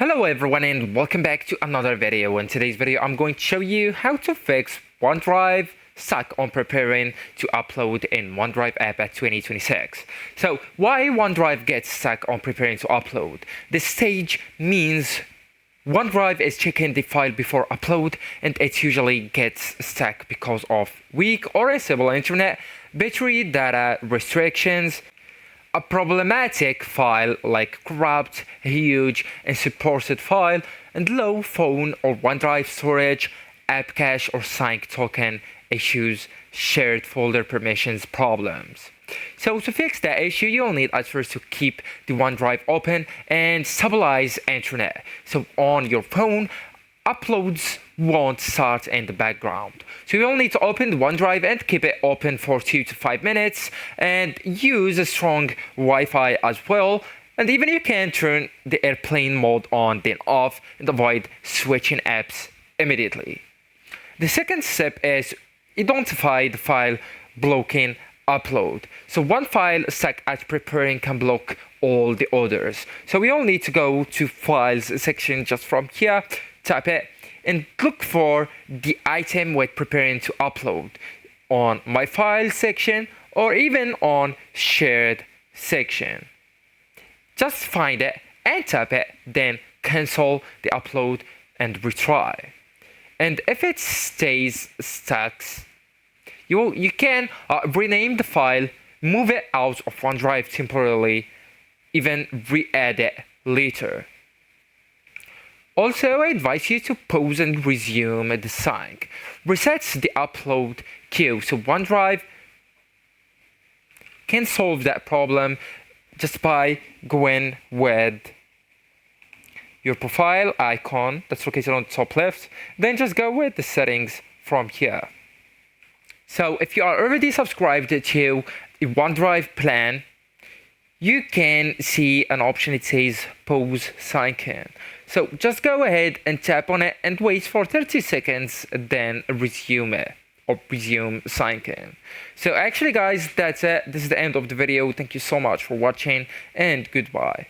Hello everyone and welcome back to another video. In today's video I'm going to show you how to fix OneDrive stuck on preparing to upload in OneDrive app at 2026. So why OneDrive gets stuck on preparing to upload? This stage means OneDrive is checking the file before upload and it usually gets stuck because of weak or unstable internet, battery data restrictions, a problematic file like corrupt, huge, unsupported file, and low phone or OneDrive storage, app cache or sync token issues, shared folder permissions problems. So to fix that issue, you'll need at first to keep the OneDrive open and stabilize internet. So on your phone, uploads won't start in the background. So you'll need to open the OneDrive and keep it open for 2 to 5 minutes and use a strong Wi-Fi as well. And even you can turn the airplane mode on then off and avoid switching apps immediately. The second step is identify the file blocking upload. So one file stuck at preparing can block all the others. So we all need to go to files section just from here, tap it and look for the item we're preparing to upload on my file section or even on shared section. Just find it and tap it, then cancel the upload and retry. And if it stays stuck, you can rename the file, move it out of OneDrive temporarily, even re-add it later. Also, I advise you to pause and resume the sync. Resets the upload queue, so OneDrive can solve that problem just by going with your profile icon that's located on the top left, then just go with the settings from here. So if you are already subscribed to the OneDrive plan, you can see an option it says pause syncing. So just go ahead and tap on it and wait for 30 seconds, then resume it or resume syncing. So actually guys, that's it. This is the end of the video. Thank you so much for watching and goodbye.